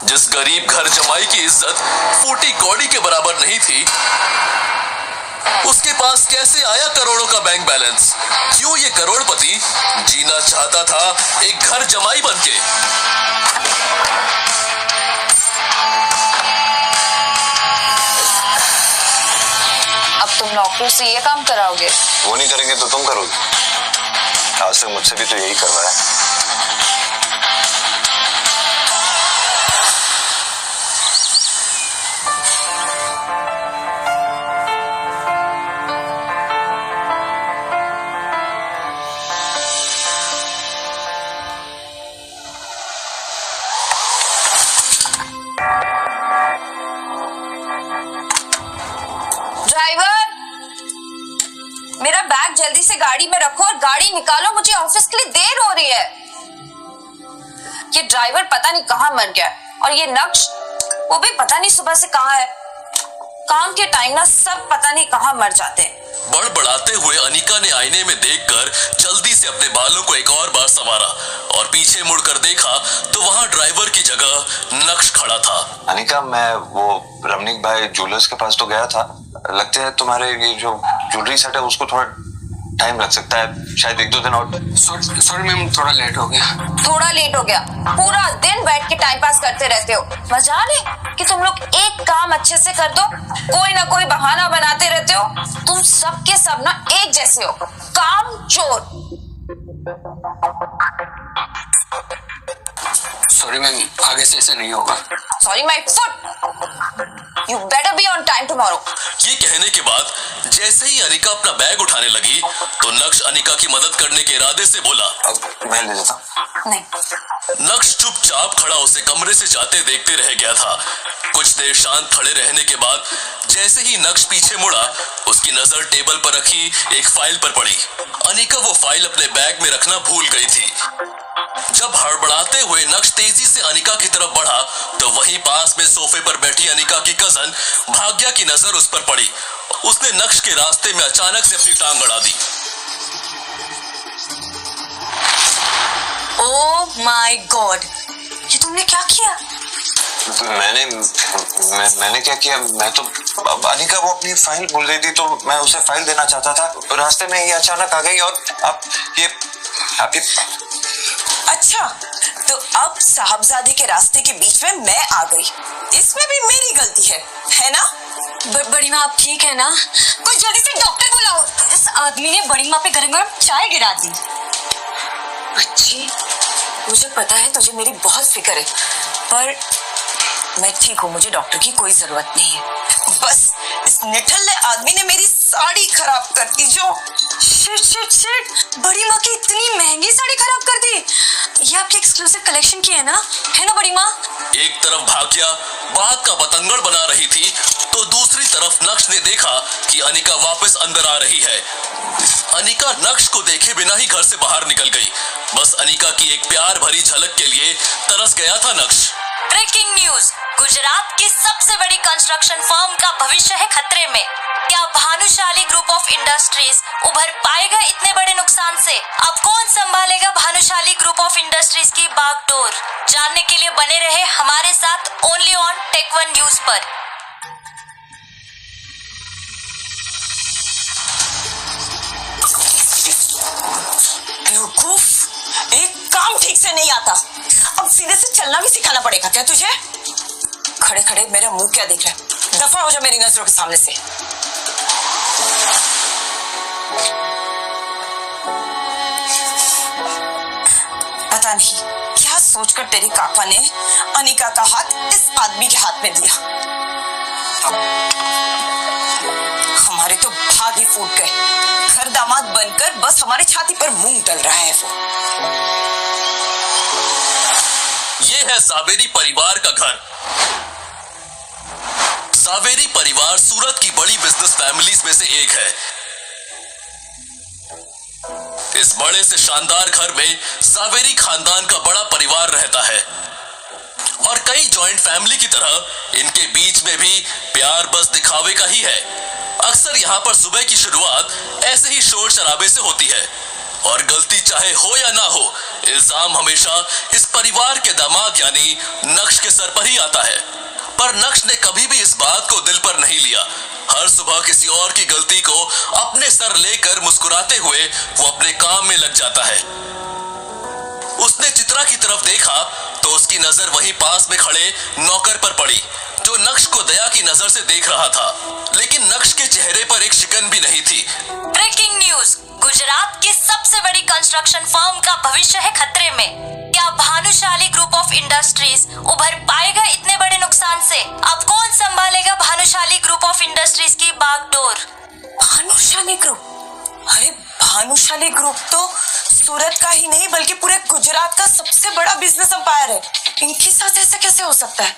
जिस गरीब घर जमाई की इज्जत फूटी कौड़ी के बराबर नहीं थी, उसके पास कैसे आया करोड़ों का बैंक बैलेंस? क्यों ये करोड़पति जीना चाहता था एक घर जमाई बनके? अब तुम नौकरों से ये काम कराओगे? वो नहीं करेंगे तो तुम करोगी। आज तक मुझसे भी तो यही करवाया। मेरा बैग जल्दी से गाड़ी में रखो और गाड़ी निकालो, मुझे ऑफिस के लिए देर हो रही है। ये ड्राइवर पता नहीं कहाँ मर गया और ये नक्श वो भी पता नहीं सुबह से कहाँ है। काम के टाइम ना सब पता नहीं कहाँ मर जाते हैं। बड़बड़ाते हुए अनिका ने आईने में देखकर जल्दी से अपने बालों को एक और बार संवारा और पीछे मुड़कर देखा तो वहां ड्राइवर की जगह नक्श खड़ा था। अनिका, मैं वो रमनीक भाई ज्वेलर्स के पास तो गया था। लगता है तुम्हारे ये जो ज्वेलरी सेट है उसको थोड़ा टाइम लग सकता है, शायद 1-2 दिन और। सॉरी मैम, थोड़ा लेट हो गया। थोड़ा लेट हो गया? पूरा दिन बैठ के टाइम पास करते रहते हो। मजा नहीं कि तुम लोग एक काम अच्छे से कर दो, कोई ना कोई बहाना बनाते रहते हो। तुम सब के सब ना एक जैसे हो, काम चोर। सॉरी मैम, आगे से ऐसे नहीं होगा। Sorry my foot. You better be on time tomorrow. ये कहने के बाद जैसे ही अनिका अपना बैग उठाने लगी तो नक्श अनिका की मदद करने के इरादे से बोला, अब मैं ले लेता हूं। नहीं। नक्श चुपचाप खड़ा उसे कमरे से जाते देखते रह गया था। कुछ देर शांत खड़े रहने के बाद जैसे ही नक्श पीछे मुड़ा, उसकी नजर टेबल पर रखी एक फाइल पर पड़ी। अनिका वो फाइल अपने बैग में रखना भूल गई थी। जब हड़बड़ाते हुए नक्श तेजी से अनिका की तरफ बढ़ा तो वहीं पास में सोफे पर बैठी अनिका की कजन भाग्या की नजर उस पर पड़ी। उसने नक्श के रास्ते में अचानक से अपनी टांग अड़ा दी। ओह माय गॉड, ये तुमने क्या किया? मैंने क्या किया? मैं तो अनिका वो अपनी फाइल भूल गई थी तो मैं उसे फाइल देना चाहता था। रास्ते में ये अचानक आ गई और आप ये अच्छा, तो अब साहबजादे के रास्ते के बीच में मैं आ गई, इसमें भी मेरी गलती है ना? बड़ी माँ आप ठीक है ना? कोई जल्दी से डॉक्टर बुलाओ। इस आदमी ने बड़ी माँ पे गरम गरम चाय गिरा दी। अच्छी, मुझे पता है तुझे मेरी बहुत फिक्र है, पर मैं ठीक हूँ, मुझे डॉक्टर की कोई जरूरत नहीं है। बस इस निठल्ले आदमी ने मेरी साड़ी खराब कर दी। जो शिट, बड़ी माँ की इतनी महंगी साड़ी खराब कर दी। ये आपकी एक्सक्लूसिव कलेक्शन की है ना बड़ी माँ? एक तरफ भाग्या बात का बतंगड़ बना रही थी तो दूसरी तरफ नक्श ने देखा कि अनिका वापस अंदर आ रही है। अनिका नक्श को देखे बिना ही घर से बाहर निकल गई। बस अनिका की एक प्यार भरी झलक के लिए तरस गया था नक्श। ब्रेकिंग न्यूज, गुजरात की सबसे बड़ी कंस्ट्रक्शन फर्म का भविष्य है खतरे में। क्या भानुशाली ग्रुप ऑफ इंडस्ट्रीज उभर पाएगा इतने बड़े नुकसान से? अब कौन संभालेगा भानुशाली ग्रुप ऑफ इंडस्ट्रीज की बागडोर? जानने के लिए बने रहे हमारे साथ only on take one news पर। बेवकूफ, एक काम ठीक से नहीं आता, अब सीधे से चलना भी सिखाना पड़ेगा क्या तुझे? खड़े खड़े मेरा मुंह क्या देख रहा है? दफा हो जा मेरी नजरों के सामने से। पता नहीं क्या सोचकर तेरी काका ने अनिका का हाथ इस आदमी के हाथ में दिया। हमारे तो भाग ही फूट गए। घर दामाद बनकर बस हमारी छाती पर मूंग डल रहा है वो। ये है सावेरी परिवार का घर। सावेरी परिवार सूरत की बड़ी बिजनेस फैमिलीज में से एक है। इस बड़े से शानदार घर में सावेरी खानदान का बड़ा परिवार रहता है और कई जॉइंट फैमिली की तरह इनके बीच में भी प्यार बस दिखावे का ही है। अक्सर यहाँ पर सुबह की शुरुआत ऐसे ही शोर शराबे से होती है और गलती चाहे हो या ना हो, इल्जाम हमेशा इस परिवार के दामाद यानी नक्श के सर पर ही आता है। पर नक्श ने कभी भी इस बात को दिल पर नहीं लिया। हर सुबह किसी और की गलती को अपने सर लेकर मुस्कुराते हुए वो अपने काम में लग जाता है। उसने चित्रा की तरफ देखा तो उसकी नजर वहीं पास में खड़े नौकर पर पड़ी, जो नक्श को दया की नजर से देख रहा था, लेकिन नक्श के चेहरे पर एक शिकन भी नहीं थी। ब्रेकिंग न्यूज, गुजरात की सबसे बड़ी कंस्ट्रक्शन फर्म का भविष्य है खतरे में। क्या भानुशाली ग्रुप ऑफ इंडस्ट्रीज उभर पाएगा इतने बड़े नुकसान से? अब कौन संभालेगा भानुशाली ग्रुप ऑफ इंडस्ट्रीज की बागडोर? भानुशाली ग्रुप? अरे भानुशाली ग्रुप तो सूरत का ही नहीं बल्कि पूरे गुजरात का सबसे बड़ा बिजनेस एम्पायर है। इनके साथ ऐसा कैसे हो सकता है?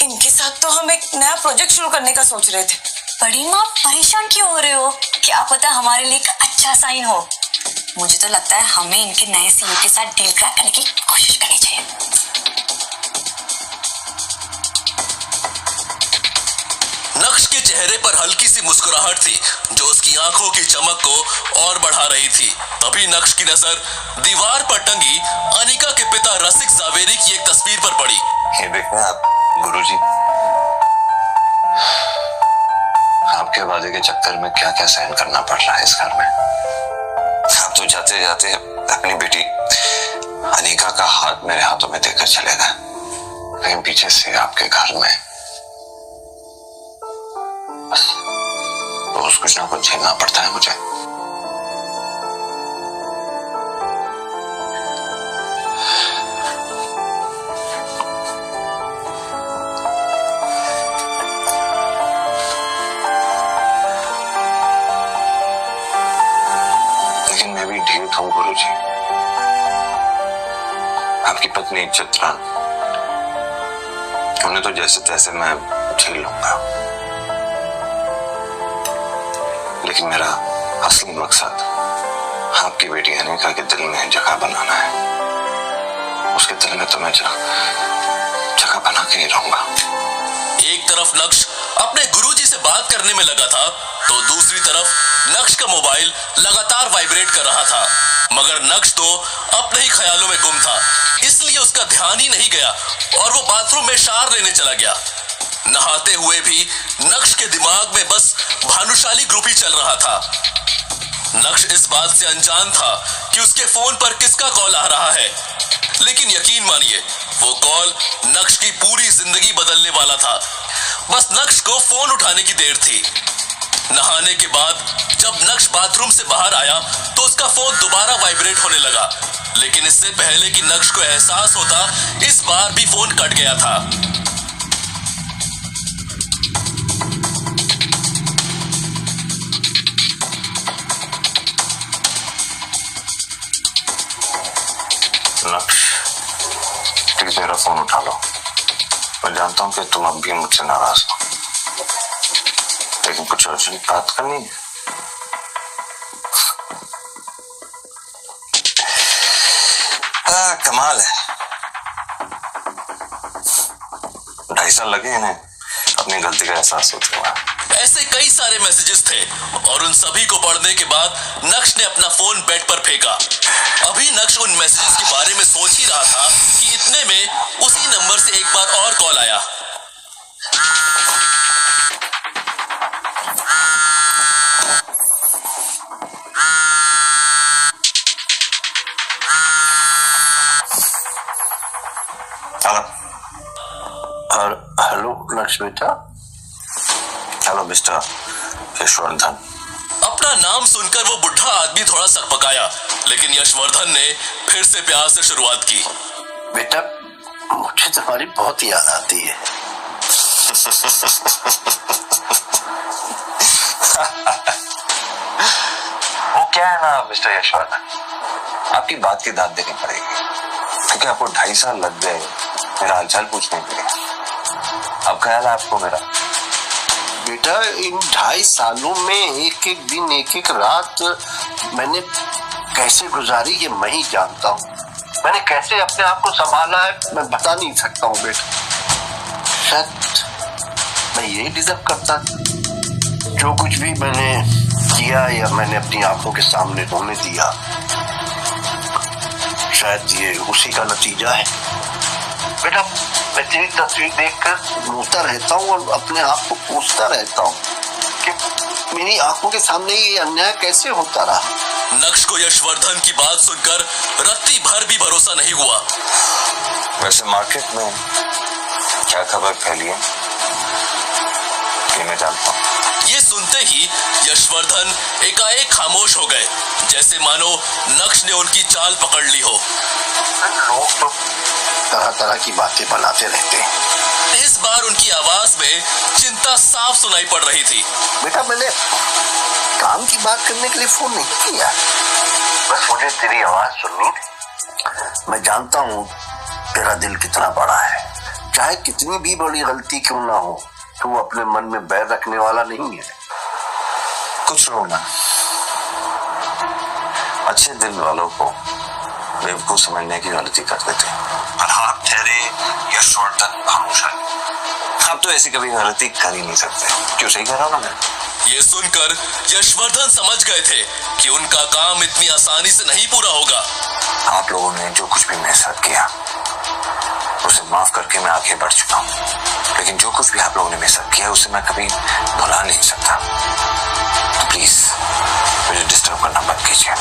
इनके साथ तो हम एक नया प्रोजेक्ट शुरू करने का सोच रहे थे। बड़ी माँ परेशान क्यों हो रहे हो? क्या पता हमारे लिए एक अच्छा साइन हो। मुझे तो लगता है हमें इनके नए सीईओ के साथ डील क्रैक करने की कोशिश करनी चाहिए। नक्श के चेहरे पर हल्की सी मुस्कुराहट थी जो उसकी आंखों की चमक को और बढ़ा रही थी। तभी नक्श की नजर दीवार पर टंगी अनिका के पिता रसिक जावेरी की एक तस्वीर पर पड़ी। ये देखें आप गुरुजी, आपके वादे के चक्कर में क्या क्या सहन करना पड़ रहा है इस घर में। आप तो जाते जाते अपनी बेटी अनिका का हाथ मेरे हाथों में देकर चले गए, लेकिन पीछे से आपके घर में बस रोज कुछ ना कुछ झेलना पड़ता है मुझे। लेकिन मैं भी ढीठ हूं गुरुजी। आपकी पत्नी चित्रा, उन्हें तो जैसे तैसे मैं झेल लूंगा, लेकिन मेरा असली मकसद आपकी बेटी अनिका के दिल में जगह बनाना है। उसके दिल में तो मैं जगह बना के ही रहूंगा। एक तरफ नक्श अपने गुरुजी से बात करने में लगा था तो दूसरी तरफ नक्श का मोबाइल लगातार वाइब्रेट कर रहा था, मगर नक्श तो अपने ही ख्यालों में गुम था, इसलिए उसका ध्यान ही नहीं गया और वो बाथरूम में शावर लेने चला गया। नहाते हुए भी नक्श के दिमाग में बस भानुशाली ग्रुप ही चल रहा था। नक्श इस बात से अनजान था कि उसके फोन पर किसका कॉल आ रहा है, लेकिन यकीन मानिए वो कॉल नक्श की पूरी जिंदगी बदलने वाला था। बस नक्श को फोन उठाने की देर थी। नहाने के बाद जब नक्श बाथरूम से बाहर आया तो उसका फोन दोबारा वाइब्रेट होने लगा, लेकिन इससे पहले कि नक्श को एहसास होता इस बार भी फोन कट गया था। नक्श, प्लीज मेरा फोन उठा लो। मैं जानता हूं कि तुम अब भी मुझसे नाराज हो, लेकिन कुछ अर्जेंट बात करनी है। कमाल है, 2.5 साल लगे इन्हें अपनी गलती का एहसास होते हुए। ऐसे कई सारे मैसेजेस थे और उन सभी को पढ़ने के बाद नक्श ने अपना फोन बेड पर फेंका। अभी नक्श उन मैसेजेस के बारे में सोच ही रहा था कि इतने में उसी नंबर से एक बार और कॉल आया। हेलो नक्श बेटा। Hello mister Yashvardhan. अपना नाम सुनकर वो बुढ़ा आदमी थोड़ा सकपकाया, लेकिन यशवर्धन ने फिर से प्यार से शुरुआत की। बेटा, मुझे तुम्हारी बहुत याद आती है। वो क्या है ना मिस्टर यशवर्धन, आपकी बात की दाद देनी पड़ेगी, क्योंकि आपको 2.5 साल लग गए मेरा हालचाल पूछने के लिए। अब ख्याल है आपको मेरा? बेटा, इन 2.5 सालों में एक एक दिन एक एक रात मैंने कैसे गुजारी ये मैं ही जानता हूँ। मैंने कैसे अपने आप को संभाला है मैं बता नहीं सकता हूँ बेटा। शायद मैं यही डिजर्व करता, जो कुछ भी मैंने किया या मैंने अपनी आंखों के सामने होने दिया, शायद ये उसी का नतीजा है। बेटा मैं तेरी तस्वीर देखकर रोता रहता हूँ और अपने आप को कोसता रहता हूँ कि मेरी आंखों के सामने ये अन्याय कैसे होता रहा। नक्श को यशवर्धन की बात सुनकर रत्ती भर भी भरोसा नहीं हुआ। वैसे मार्केट में क्या खबर फैली है ये मैं जानता हूँ। ये सुनते ही यशवर्धन एकाएक खामोश हो गए, जैसे मानो नक्श ने उनकी चाल पकड़ ली हो। लोग तो तरह तरह की बातें बनाते रहते हैं। इस बार उनकी आवाज में चिंता साफ सुनाई पड़ रही थी। बेटा मैंने काम की बात करने के लिए फोन नहीं किया, बस मुझे तेरी आवाज सुननी थी। मैं जानता हूँ तेरा दिल कितना बड़ा है, चाहे कितनी भी बड़ी गलती क्यों ना हो, तू अपने मन में बैर रखने वाला नहीं है। कुछ लोग ना अच्छे दिल वालों को बेवकूफ समझने की गलती कर देते हैं, और आप ठहरे यशवर्धन भानुशाली, आप तो ऐसी कभी गलती कर ही नहीं सकते। क्यों, सही कह रहा हूं ना मैं? ये सुनकर यशवर्धन समझ गए थे कि उनका काम इतनी आसानी से नहीं पूरा होगा। आप लोगों ने जो कुछ भी मेरे साथ किया उसे माफ करके मैं आगे बढ़ चुका हूँ, लेकिन जो कुछ भी आप लोगों ने मेरे साथ किया उसे मैं कभी भुला नहीं सकता। तो प्लीज मुझे डिस्टर्ब करना बंद कीजिए,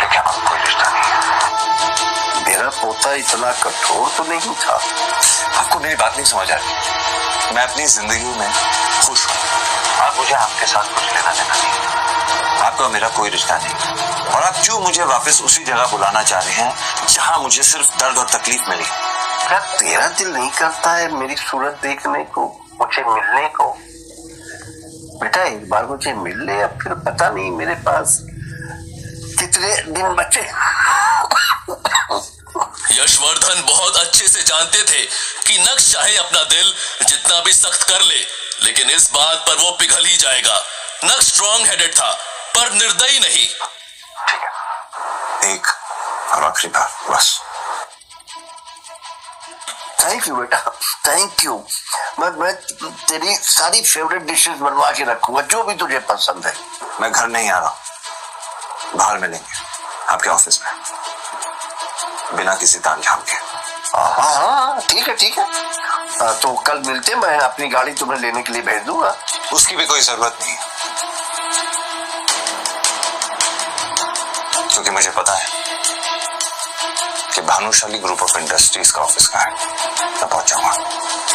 लेकिन अब कोई रिश्ता नहीं है। मेरा पोता इतना कठोर तो नहीं था। आपको मेरी बात नहीं समझ आ रही। मैं अपनी जिंदगी में खुश हूँ और मुझे आपके साथ कुछ लेना देना नहीं। आपका मेरा कोई रिश्ता नहीं, और आप जो मुझे वापस उसी जगह बुलाना चाह रहे हैं जहां मुझे सिर्फ दर्द और तकलीफ मिली। क्या तेरा दिल नहीं करता है मेरी सूरत देखने को, मुझे मिलने को? बेटा एक बार मुझे मिल ले, अब फिर पता नहीं मेरे पास कितने दिन बचे। यशवर्धन बहुत अच्छे से जानते थे कि नक्श चाहे अपना दिल जितना भी सख्त कर ले, लेकिन इस बात पर वो पिघल ही जाएगा। नक्श स्ट्रॉन्ग हेडेड था पर निर्दयी नहीं। ठीक है, एक और आखिरी बार बस। थैंक यू बेटा, थैंक यू। मैं तेरी सारी फेवरेट डिशेस बनवा के रखूंगा, जो भी तुझे पसंद है। मैं घर नहीं आ रहा, बाहर मिलेंगे आपके ऑफिस में, बिना किसी तामझाम के। हाँ ठीक है ठीक है। तो कल मिलते, मैं अपनी गाड़ी तुम्हें लेने के लिए भेज दूंगा। उसकी भी कोई जरूरत नहीं, क्योंकि मुझे पता है कि भानुशाली ग्रुप ऑफ इंडस्ट्रीज का ऑफिस कहाँ है। मैं पहुंच जाऊंगा।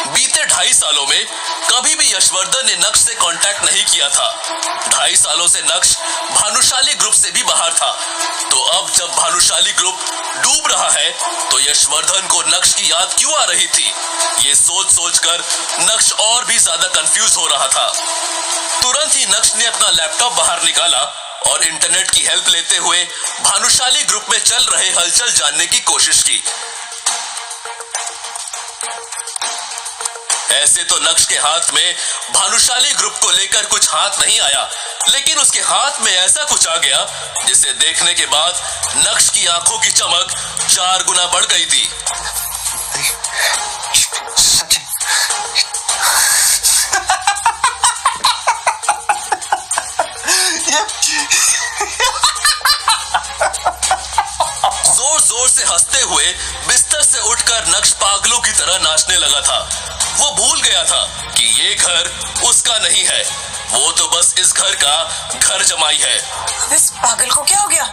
बीते 2.5 सालों में कभी भी यशवर्धन ने नक्श से कांटेक्ट नहीं किया था। 2.5 सालों से नक्श भानुशाली ग्रुप से भी बाहर था। तो अब जब भानुशाली ग्रुप डूब रहा है तो यशवर्धन को नक्श की याद क्यों आ रही थी, ये सोच सोचकर नक्श और भी ज्यादा कंफ्यूज हो रहा था। तुरंत ही नक्श ने अपना लैपटॉप बाहर निकाला और इंटरनेट की हेल्प लेते हुए भानुशाली ग्रुप में चल रहे हलचल जानने की कोशिश की। ऐसे तो नक्श के हाथ में भानुशाली ग्रुप को लेकर कुछ हाथ नहीं आया, लेकिन उसके हाथ में ऐसा कुछ आ गया जिसे देखने के बाद नक्श की आंखों की चमक 4 गुना बढ़ गई थी। जोर जोर से हंसते हुए बिस्तर से उठकर नक्श पागलों की तरह नाचने लगा था। वो भूल गया था कि ये घर उसका नहीं है, वो तो बस इस घर का घर जमाई है। इस पागल को क्या हो गया?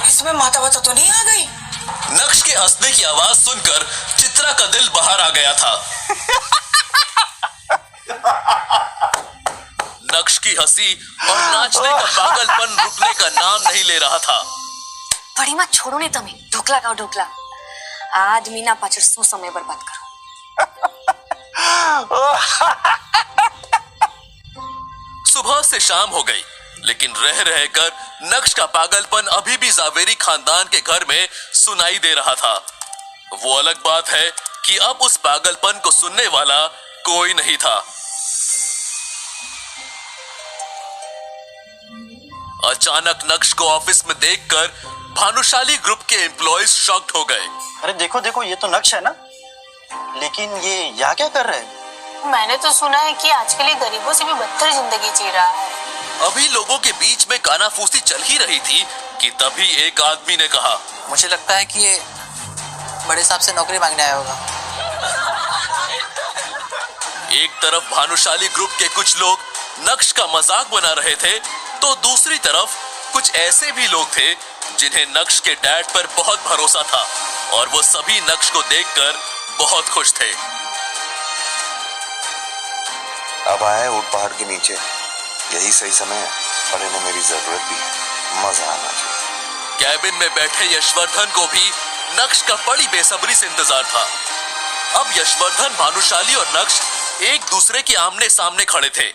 इसमें माता वाता तो नहीं आ गई? नक्श के हंसने की आवाज सुनकर चित्रा का दिल बाहर आ गया था। नक्श की हंसी और नाचने का पागलपन रुकने का नाम नहीं ले रहा था। बड़ी मत छोड़ो ने तमे ढोकला खाओ ढोकला। आदमी ना पाछળ શું સમય બરબાદ કરો। सुबह से शाम हो गई, लेकिन रह रहकर नक्श का पागलपन अभी भी जावेरी खानदान के घर में सुनाई दे रहा था। वो अलग बात है कि अब उस पागलपन को सुनने वाला कोई नहीं था। अचानक नक्श को ऑफिस में देखकर भानुशाली ग्रुप के एम्प्लॉयज शॉक्ड हो गए। अरे देखो देखो, ये तो नक्श है ना, लेकिन ये यहाँ क्या कर रहे हैं? मैंने तो सुना है कि आजकल ये गरीबों से भी बदतर जिंदगी जी रहा है। अभी लोगों के बीच में कानाफूसी चल ही रही थी कि तभी एक आदमी ने कहा, मुझे लगता है कि ये बड़े साहब से नौकरी मांगने आया होगा। एक तरफ भानुशाली ग्रुप के कुछ लोग नक्श का मजाक बना रहे थे, तो दूसरी तरफ कुछ ऐसे भी लोग थे जिन्हें नक्श के डैड पर बहुत भरोसा था और वो सभी नक्श को देखकर बहुत खुश थे। अब आया है ऊट पहाड़ के नीचे, यही सही समय है और इन्हें मेरी जरूरत भी है, मजा आना चाहिए। कैबिन में बैठे यशवर्धन को भी नक्श का बड़ी बेसब्री से इंतजार था। अब यशवर्धन, भानुशाली और नक्श एक दूसरे के आमने सामने खड़े थे,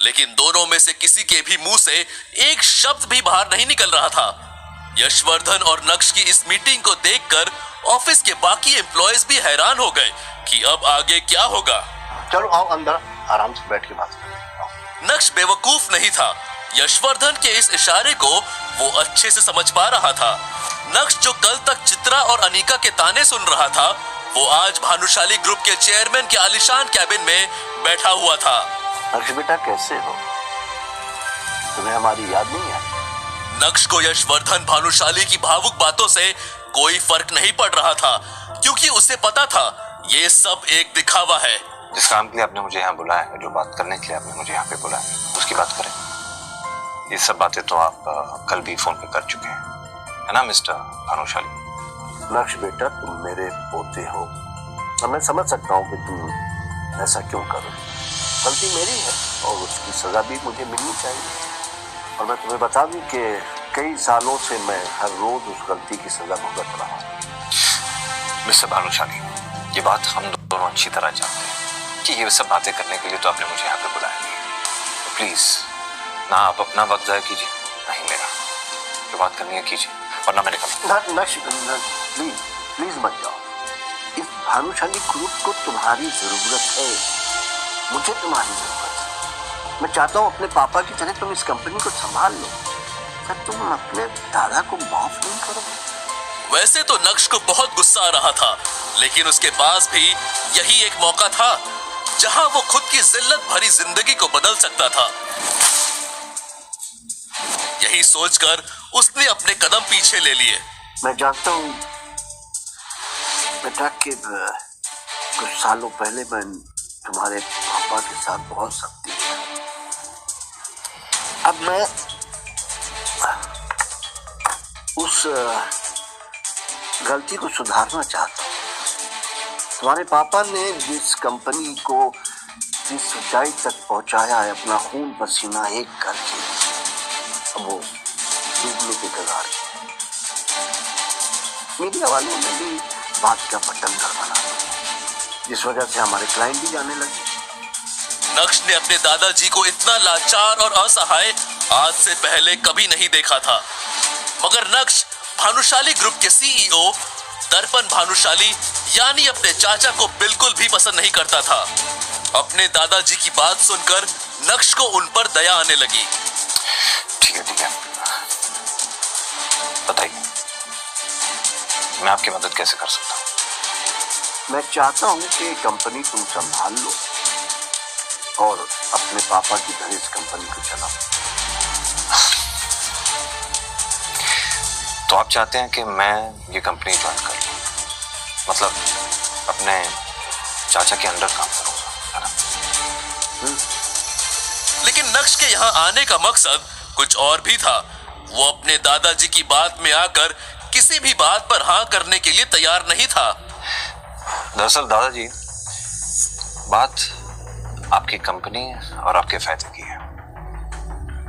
लेकिन दोनों में से किसी के भी मुंह से एक शब्द भी बाहर नहीं निकल रहा था। यशवर्धन और नक्श की इस मीटिंग को देखकर ऑफिस के बाकी एम्प्लॉयज भी हैरान हो गए कि अब आगे क्या होगा। चलो आओ अंदर, आराम से बैठ के बात करें। नक्श बेवकूफ नहीं था। यशवर्धन के इस इशारे को वो अच्छे से समझ पा रहा था। नक्श जो कल तक चित्रा और अनीका के ताने सुन रहा था, वो आज भानुशाली ग्रुप के चेयरमैन के आलीशान कैबिन में बैठा हुआ था। नक्श बेटा कैसे हो? तुम्हें हमारी याद नहीं आई? नक्श को यशवर्धन, भानुशाली की भावुक बातों से कोई फर्क नहीं पड़ रहा था, क्योंकि उसे पता था ये सब एक दिखावा है। जिस काम के लिए आपने मुझे यहाँ बुलाया है, जो बात करने के लिए आपने मुझे यहाँ पे बुलाया है, उसकी बात करें। ये सब बातें तो आप कल भी फोन पे कर चुके हैं, है ना मिस्टर भानुशाली? नक्श बेटा, तुम मेरे पोते हो और मैं समझ सकता हूँ कि तुम ऐसा क्यों करो। गलती मेरी है और उसकी सजा भी मुझे मिलनी चाहिए। और मैं तुम्हें बता दूं कि कई सालों से मैं हर रोज उस गलती की सजा भुगत रहा हूँ। मिस्टर भानुशाली, ये बात हम दोनों अच्छी तरह जानते हैं कि ये सब बातें करने के लिए तो आपने मुझे यहाँ पे बुलाया नहीं। तो प्लीज ना आप अपना वक्त जाया कीजिए, ना ही मेरा। जो बात करनी है कीजिए, वरना मैंने कहा। नक्श प्लीज प्लीज मत जाओ। इस भानुशाली ग्रुप को तुम्हारी जरूरत है, मुझे तुम्हारी जरूरत है। मैं चाहता हूँ अपने पापा की तरह तुम इस कंपनी को संभाल लो। क्या तुम अपने दादा को माफ नहीं करोगे? वैसे तो नक्श को बहुत गुस्सा आ रहा था, लेकिन उसके पास भी यही एक मौका था जहां वो खुद की जिल्लत भरी जिंदगी को बदल सकता था। यही सोचकर उसने अपने कदम पीछे ले लिए। मैं जानता हूँ बेटा कि कुछ सालों पहले मैं तुम्हारे पापा के साथ बहुत सख्ती किया। अब मैं उस गलती को सुधारना चाहता हूँ। तुम्हारे पापा ने जिस कंपनी को जिस ऊंचाई तक पहुंचाया है, अपना खून पसीना एक करके, अब वो डूबने के कगार पे। मीडिया वालों ने भी बात का बटन बना, जिस वजह से हमारे क्लाइंट भी जाने लगे। नक्श ने अपने दादाजी को इतना लाचार और असहाय आज से पहले कभी नहीं देखा था। मगर नक्श भानुशाली ग्रुप के सीईओ दर्पण भानुशाली यानी अपने चाचा को बिल्कुल भी पसंद नहीं करता था। अपने दादाजी की बात सुनकर नक्श को उन पर दया आने लगी। ठीक है, बताइए मैं आपकी मदद कैसे कर सकता हूँ? मैं चाहता हूँ कि कंपनी तुम संभाल लो और अपने पापा की तरह इस कंपनी को चलाओ। तो आप चाहते हैं कि मैं ये कंपनी ज्वाइन कर लूं, मतलब अपने चाचा के अंडर काम करूंगा, है ना? लेकिन नक्श के यहाँ आने का मकसद कुछ और भी था। वो अपने दादाजी की बात में आकर किसी भी बात पर हाँ करने के लिए तैयार नहीं था। दरअसल दादाजी, बात आपकी कंपनी और आपके फायदे की है,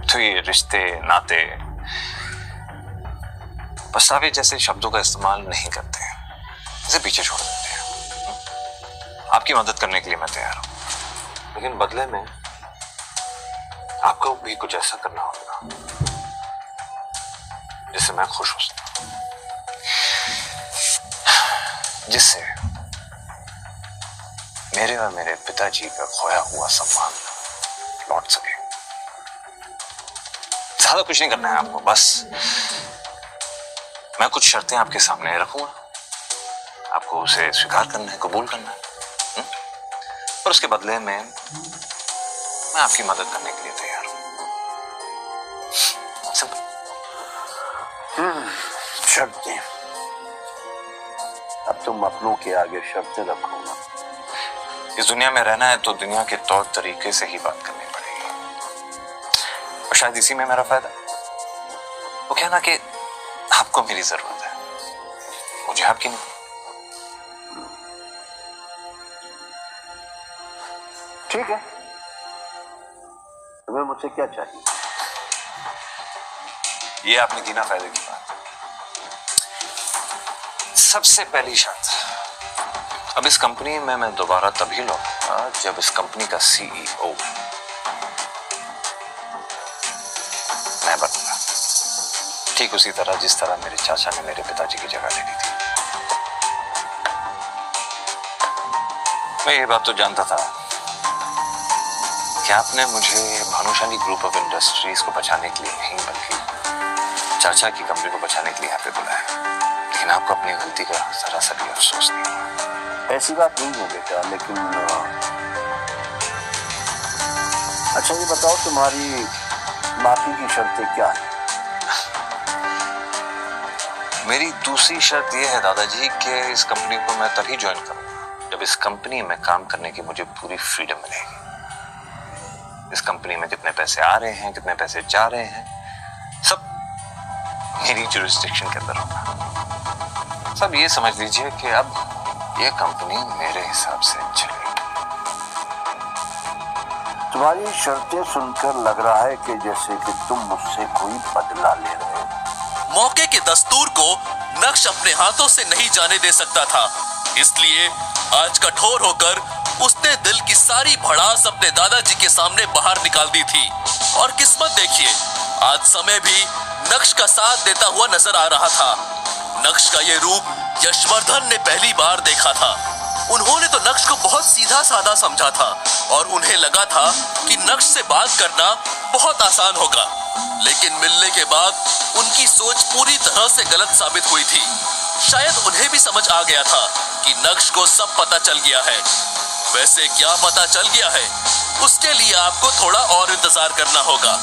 तो ये रिश्ते नाते पछतावे जैसे शब्दों का इस्तेमाल नहीं करते हैं, इसे पीछे छोड़ देते हैं। आपकी मदद करने के लिए मैं तैयार हूं, लेकिन बदले में आपको भी कुछ ऐसा करना होगा जिससे मैं खुश हो सकूं, जिससे मेरे और मेरे पिताजी का खोया हुआ सम्मान लौट सके। ज्यादा कुछ नहीं करना है आपको, बस मैं कुछ शर्तें आपके सामने रखूंगा, आपको उसे स्वीकार करना है, कबूल करना है, और उसके बदले में मैं आपकी मदद करने के लिए तैयार हूं। सिंपल। शर्तें। अब तुम अपनों के आगे शर्तें रखोगा। इस दुनिया में रहना है तो दुनिया के तौर तरीके से ही बात करनी पड़ेगी, और शायद इसी में मेरा फायदा। वो कहना कि आपको मेरी जरूरत है, मुझे आपकी नहीं। ठीक है, तुम्हें मुझसे क्या चाहिए? ये आपने की ना फायदे की बात। सबसे पहली शर्त, अब इस कंपनी में मैं दोबारा तभी लौटूंगा जब इस कंपनी का सीईओ मैं बनूंगा, ठीक उसी तरह जिस तरह मेरे चाचा ने मेरे पिताजी की जगह ले ली थी। मैं ये बात तो जानता था कि आपने मुझे भानुशाली ग्रुप ऑफ इंडस्ट्रीज को बचाने के लिए नहीं बल्कि चाचा की कंपनी को बचाने के लिए यहाँ पे बुलाया, लेकिन आपको अपनी गलती का जरा सा भी अफसोस नहीं हुआ। ऐसी बात नहीं है बेटा, लेकिन अच्छा ये बताओ तुम्हारी बाकी की शर्तें क्या है? मेरी दूसरी शर्त यह है दादाजी कि इस कंपनी को मैं तभी ज्वाइन करूंगा जब इस कंपनी में काम करने की मुझे पूरी फ्रीडम मिलेगी। इस कंपनी में कितने पैसे आ रहे हैं, कितने पैसे जा रहे हैं, सब मेरी जुरिस्डिक्शन के अंदर होगा। सब ये समझ लीजिए कि अब ये कंपनी मेरे हिसाब से चलेगी। तुम्हारी शर्तें सुनकर लग रहा है कि जैसे कि तुम मुझसे कोई बदला ले रहे हो। मौके के दस्तूर को नक्श अपने हाथों से नहीं जाने दे सकता था, इसलिए आज कठोर होकर उसने दिल की सारी भड़ास अपने दादाजी के सामने बाहर निकाल दी थी। और किस्मत देखिए, आज समय भी नक्श का साथ देता हुआ नजर आ रहा था। नक्श का ये रूप यशवर्धन ने पहली बार देखा था। उन्होंने तो नक्श को बहुत सीधा साधा समझा था और उन्हें लगा था कि नक्श से बात करना बहुत आसान होगा, लेकिन मिलने के बाद उनकी सोच पूरी तरह से गलत साबित हुई थी। शायद उन्हें भी समझ आ गया था कि नक्श को सब पता चल गया है। वैसे क्या पता चल गया है, उसके लिए आपको थोड़ा और इंतजार करना होगा।